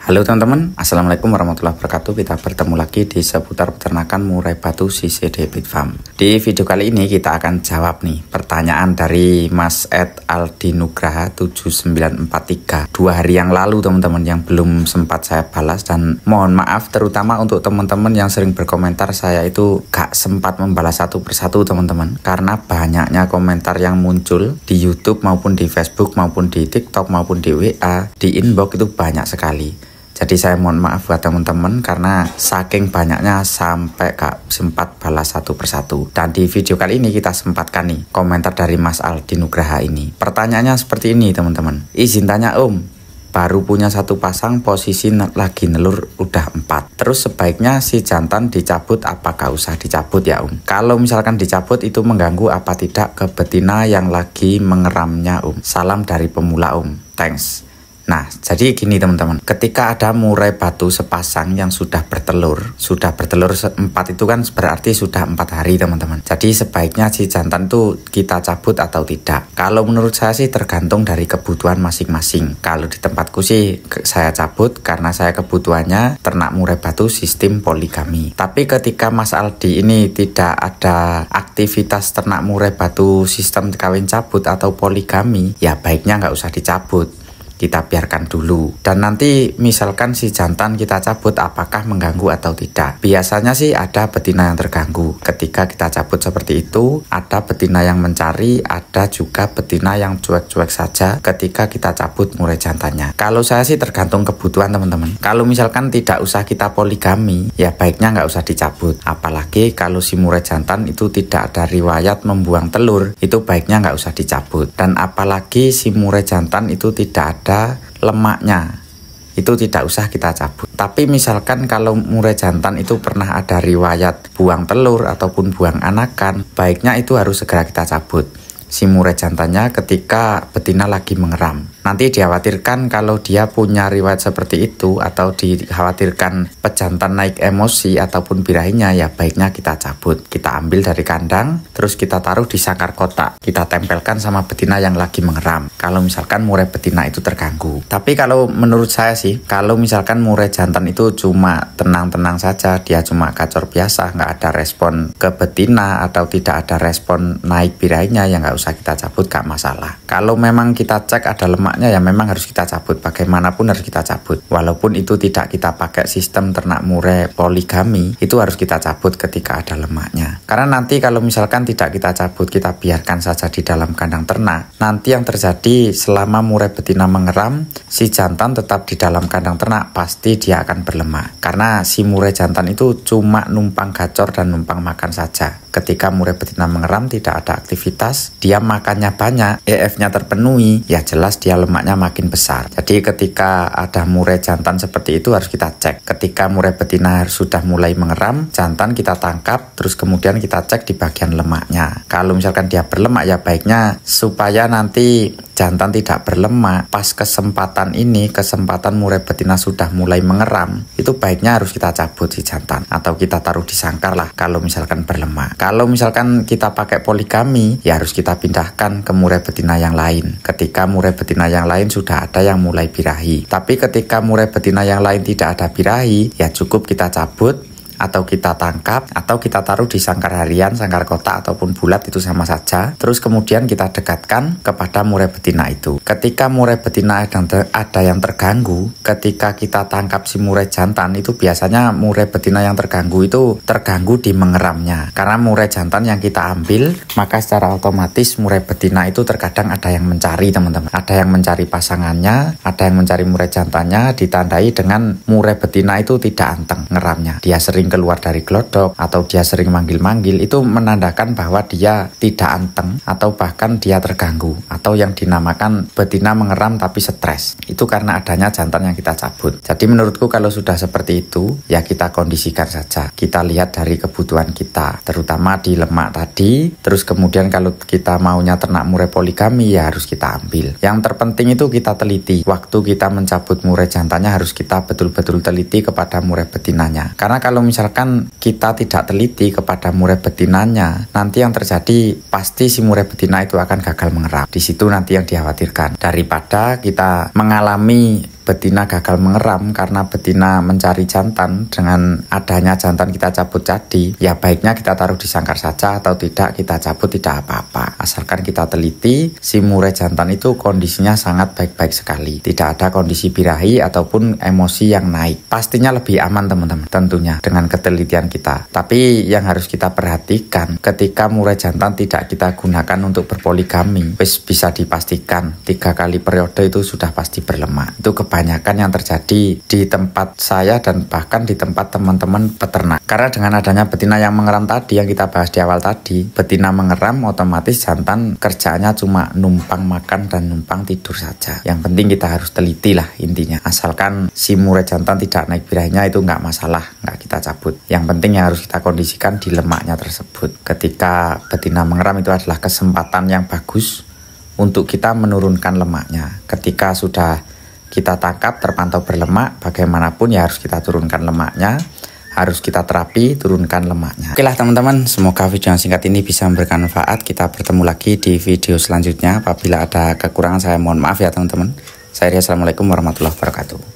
Halo teman-teman, Assalamualaikum warahmatullahi wabarakatuh. Kita bertemu lagi di seputar peternakan murai batu CCD Pit Farm. Di video kali ini kita akan jawab nih pertanyaan dari Mas Ed Aldi Nugraha 7943 2 hari yang lalu teman-teman, yang belum sempat saya balas, dan mohon maaf terutama untuk teman-teman yang sering berkomentar. Saya itu gak sempat membalas satu persatu teman-teman, karena banyaknya komentar yang muncul di YouTube maupun di Facebook maupun di TikTok maupun di WA, di inbox itu banyak sekali. Jadi saya mohon maaf buat teman-teman karena saking banyaknya sampai gak sempat balas satu persatu. Dan di video kali ini kita sempatkan nih komentar dari Mas Aldi Nugraha ini. Pertanyaannya seperti ini teman-teman. Izin tanya Om, baru punya satu pasang, posisi lagi nelur udah 4. Terus sebaiknya si jantan dicabut apakah usah dicabut ya Om? Kalau misalkan dicabut itu mengganggu apa tidak ke betina yang lagi mengeramnya Om? Salam dari pemula Om, thanks. Nah, jadi gini teman-teman, ketika ada murai batu sepasang yang sudah bertelur 4 itu kan berarti sudah 4 hari teman-teman. Jadi sebaiknya si jantan itu kita cabut atau tidak. Kalau menurut saya sih tergantung dari kebutuhan masing-masing. Kalau di tempatku sih saya cabut karena saya kebutuhannya ternak murai batu sistem poligami. Tapi ketika Mas Aldi ini tidak ada aktivitas ternak murai batu sistem kawin cabut atau poligami, ya baiknya nggak usah dicabut. Kita biarkan dulu, dan nanti misalkan si jantan kita cabut apakah mengganggu atau tidak. Biasanya sih ada betina yang terganggu ketika kita cabut seperti itu, ada betina yang mencari, ada juga betina yang cuek-cuek saja ketika kita cabut murai jantannya. Kalau saya sih tergantung kebutuhan teman-teman. Kalau misalkan tidak usah kita poligami, ya baiknya nggak usah dicabut. Apalagi kalau si murai jantan itu tidak ada riwayat membuang telur, itu baiknya nggak usah dicabut. Dan apalagi si murai jantan itu tidak ada lemaknya, itu tidak usah kita cabut. Tapi misalkan kalau murai jantan itu pernah ada riwayat buang telur ataupun buang anakan, baiknya itu harus segera kita cabut si murai jantannya ketika betina lagi mengeram. Nanti dikhawatirkan kalau dia punya riwayat seperti itu, atau dikhawatirkan pejantan naik emosi ataupun birahinya, ya baiknya kita cabut. Kita ambil dari kandang, terus kita taruh di sangkar kotak, kita tempelkan sama betina yang lagi mengeram. Kalau misalkan murai betina itu terganggu. Tapi kalau menurut saya sih, kalau misalkan murai jantan itu cuma tenang-tenang saja, dia cuma gacor biasa, nggak ada respon ke betina atau tidak ada respon naik birahinya, ya nggak usah kita cabut, gak masalah. Kalau memang kita cek ada lemaknya, ya memang harus kita cabut. Bagaimanapun harus kita cabut. Walaupun itu tidak kita pakai sistem ternak murai poligami, itu harus kita cabut ketika ada lemaknya. Karena nanti kalau misalkan tidak kita cabut, kita biarkan saja di dalam kandang ternak, nanti yang terjadi selama murai betina mengeram, si jantan tetap di dalam kandang ternak, pasti dia akan berlemak. Karena si murai jantan itu cuma numpang gacor dan numpang makan saja. Ketika murai betina mengeram tidak ada aktivitas, dia makannya banyak, EF-nya terpenuhi, ya jelas dia lemaknya makin besar. Jadi ketika ada murai jantan seperti itu harus kita cek. Ketika murai betina sudah mulai mengeram, jantan kita tangkap, terus kemudian kita cek di bagian lemaknya. Kalau misalkan dia berlemak, ya baiknya supaya nanti jantan tidak berlemak, pas kesempatan murai betina sudah mulai mengeram, itu baiknya harus kita cabut si jantan, atau kita taruh di sangkar lah kalau misalkan berlemak. Kalau misalkan kita pakai poligami, ya harus kita pindahkan ke murai betina yang lain ketika murai betina yang lain sudah ada yang mulai birahi. Tapi ketika murai betina yang lain tidak ada birahi, ya cukup kita cabut atau kita tangkap atau kita taruh di sangkar harian, sangkar kotak ataupun bulat, itu sama saja. Terus kemudian kita dekatkan kepada murai betina itu. Ketika murai betina ada yang terganggu, ketika kita tangkap si murai jantan, itu biasanya murai betina yang terganggu itu terganggu di mengeramnya. Karena murai jantan yang kita ambil, maka secara otomatis murai betina itu terkadang ada yang mencari teman-teman. Ada yang mencari pasangannya, ada yang mencari murai jantannya, ditandai dengan murai betina itu tidak anteng ngeramnya. Dia sering keluar dari glodok atau dia sering manggil-manggil, itu menandakan bahwa dia tidak anteng atau bahkan dia terganggu, atau yang dinamakan betina mengeram tapi stres. Itu karena adanya jantan yang kita cabut. Jadi menurutku kalau sudah seperti itu, ya kita kondisikan saja. Kita lihat dari kebutuhan kita, terutama di lemak tadi. Terus kemudian kalau kita maunya ternak murai poligami, ya harus kita ambil. Yang terpenting itu kita teliti. Waktu kita mencabut murai jantannya harus kita betul-betul teliti kepada murai betinanya. Karena kalau misalkan kita tidak teliti kepada murai betinanya, nanti yang terjadi pasti si murai betina itu akan gagal mengeram. Di situ nanti yang dikhawatirkan. Daripada kita mengalami betina gagal mengeram karena betina mencari jantan, dengan adanya jantan kita cabut jadi, ya baiknya kita taruh di sangkar saja atau tidak kita cabut, tidak apa-apa. Asalkan kita teliti, si murai jantan itu kondisinya sangat baik-baik sekali. Tidak ada kondisi birahi ataupun emosi yang naik. Pastinya lebih aman teman-teman, tentunya dengan ketelitian kita. Tapi yang harus kita perhatikan, ketika murai jantan tidak kita gunakan untuk berpoligami, bisa dipastikan 3 kali periode itu sudah pasti berlemak. Itu kebanyakan yang terjadi di tempat saya dan bahkan di tempat teman-teman peternak. Karena dengan adanya betina yang mengeram tadi, yang kita bahas di awal tadi, betina mengeram otomatis jantan kerjaannya cuma numpang makan dan numpang tidur saja. Yang penting kita harus teliti lah intinya. Asalkan si murai jantan tidak naik birahinya itu nggak masalah, nggak kita cabut. Yang penting yang harus kita kondisikan di lemaknya tersebut. Ketika betina mengeram itu adalah kesempatan yang bagus untuk kita menurunkan lemaknya. Ketika sudah kita tangkap terpantau berlemak, bagaimanapun ya harus kita turunkan lemaknya, harus kita terapi turunkan lemaknya. Oke lah teman-teman, semoga video yang singkat ini bisa memberikan manfaat. Kita bertemu lagi di video selanjutnya. Apabila ada kekurangan saya mohon maaf ya teman-teman. Saya Ria, assalamualaikum warahmatullahi wabarakatuh.